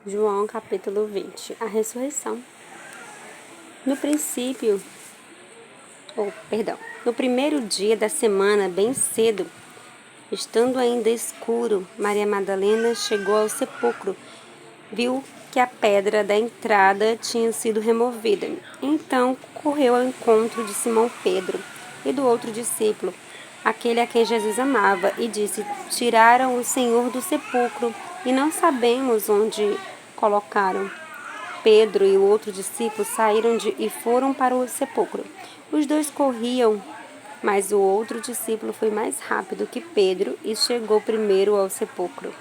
João capítulo 20. A ressurreição. No princípio, no primeiro dia da semana, bem cedo, estando ainda escuro, Maria Madalena chegou ao sepulcro, viu que a pedra da entrada tinha sido removida. Então correu ao encontro de Simão Pedro e do outro discípulo, aquele a quem Jesus amava, e disse: Tiraram o Senhor do sepulcro e não sabemos onde colocaram. Pedro e o outro discípulo saíram e foram para o sepulcro. Os dois corriam, mas o outro discípulo foi mais rápido que Pedro e chegou primeiro ao sepulcro.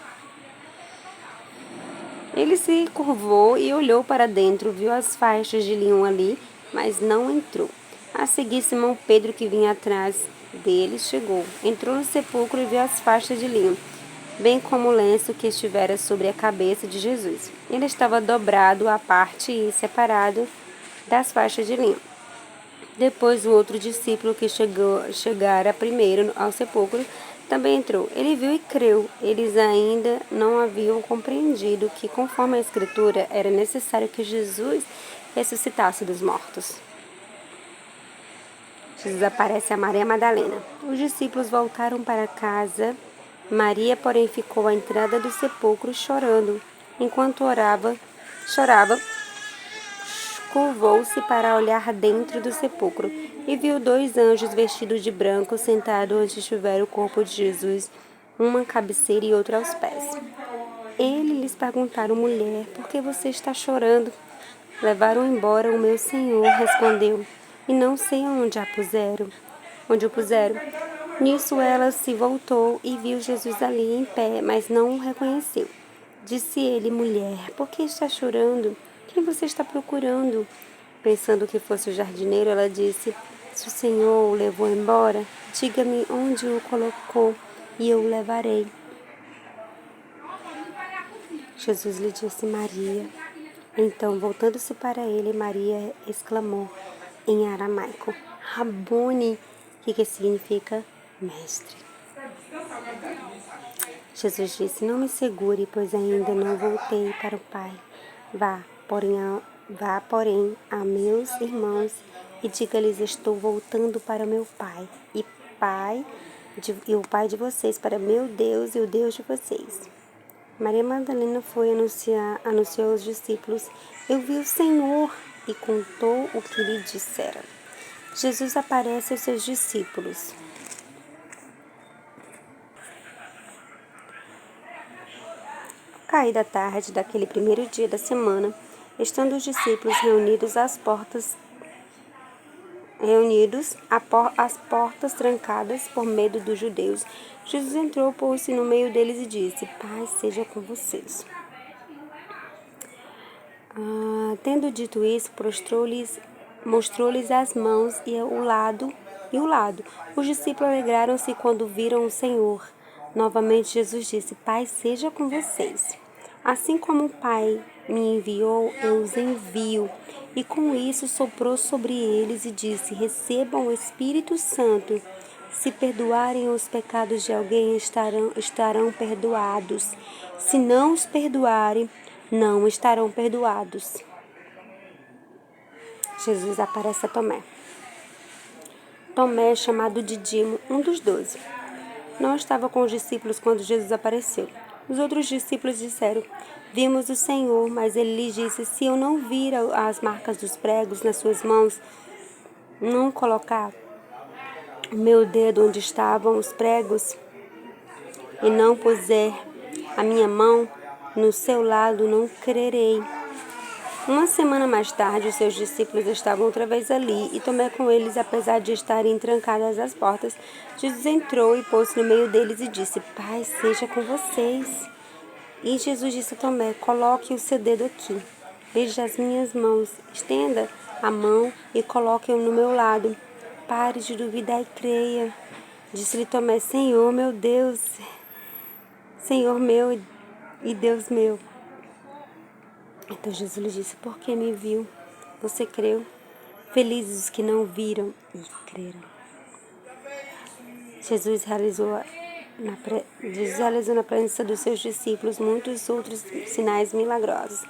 Ele se curvou e olhou para dentro, viu as faixas de linho ali, mas não entrou. A seguir, Simão Pedro, que vinha atrás dele, chegou. Entrou no sepulcro e viu as faixas de linho, bem como o lenço que estivera sobre a cabeça de Jesus. Ele estava dobrado à parte e separado das faixas de linho. Depois o outro discípulo que chegara primeiro ao sepulcro também entrou. Ele viu e creu. Eles ainda não haviam compreendido que, conforme a Escritura, era necessário que Jesus ressuscitasse dos mortos. Jesus aparece a Maria Madalena. Os discípulos voltaram para casa. Maria, porém, ficou à entrada do sepulcro chorando. Enquanto chorava, curvou-se para olhar dentro do sepulcro e viu dois anjos vestidos de branco sentados onde estivera o corpo de Jesus, uma à cabeceira e outra aos pés. Eles lhes perguntaram: Mulher, por que você está chorando? Levaram embora o meu Senhor, respondeu, e não sei onde o puseram. Nisso ela se voltou e viu Jesus ali em pé, mas não o reconheceu. Disse ele: Mulher, por que está chorando? Quem você está procurando? Pensando que fosse o jardineiro, ela disse: Se o Senhor o levou embora, diga-me onde o colocou e eu o levarei. Jesus lhe disse: Maria. Então, voltando-se para ele, Maria exclamou em aramaico: Rabone, que significa mestre. Jesus disse: Não me segure, pois ainda não voltei para o Pai. Vá, porém, a meus irmãos e diga-lhes: Estou voltando para meu Pai e o Pai de vocês, para meu Deus e o Deus de vocês. Maria Madalena anunciou aos discípulos: Eu vi o Senhor, e contou o que lhe dissera. Jesus aparece aos seus discípulos. Ao cair da tarde daquele primeiro dia da semana, estando os discípulos reunidos às portas trancadas por medo dos judeus, Jesus entrou, pôs-se no meio deles e disse: Paz seja com vocês. Tendo dito isso, mostrou-lhes as mãos e o lado. Os discípulos alegraram-se quando viram o Senhor. Novamente Jesus disse: Paz seja com vocês. Assim como o Pai me enviou, eu os envio. E com isso soprou sobre eles e disse: Recebam o Espírito Santo. Se perdoarem os pecados de alguém, estarão perdoados. Se não os perdoarem, não estarão perdoados. Jesus aparece a Tomé. Tomé, chamado Dídimo, um dos 12. Não estava com os discípulos quando Jesus apareceu. Os outros discípulos disseram: Vimos o Senhor, mas ele lhes disse: Se eu não vir as marcas dos pregos nas suas mãos, não colocar o meu dedo onde estavam os pregos, e não puser a minha mão no seu lado, não crerei. Uma semana mais tarde, os seus discípulos estavam outra vez ali, e Tomé com eles, apesar de estarem trancadas as portas. Jesus entrou e pôs-se no meio deles e disse: Paz seja com vocês. E Jesus disse a Tomé: Coloque o seu dedo aqui. Veja as minhas mãos. Estenda a mão e coloque-o no meu lado. Pare de duvidar e creia. Disse-lhe Tomé: Senhor meu Deus, Senhor meu e Deus meu. Então Jesus lhe disse: Por que me viu? Você creu? Felizes os que não viram e creram. Jesus realizou realizou na presença dos seus discípulos muitos outros sinais milagrosos,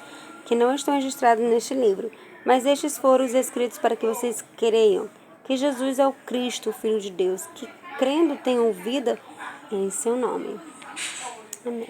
que não estão registrados neste livro, mas estes foram os escritos para que vocês creiam que Jesus é o Cristo, o Filho de Deus, que crendo tenham vida em seu nome. Amém.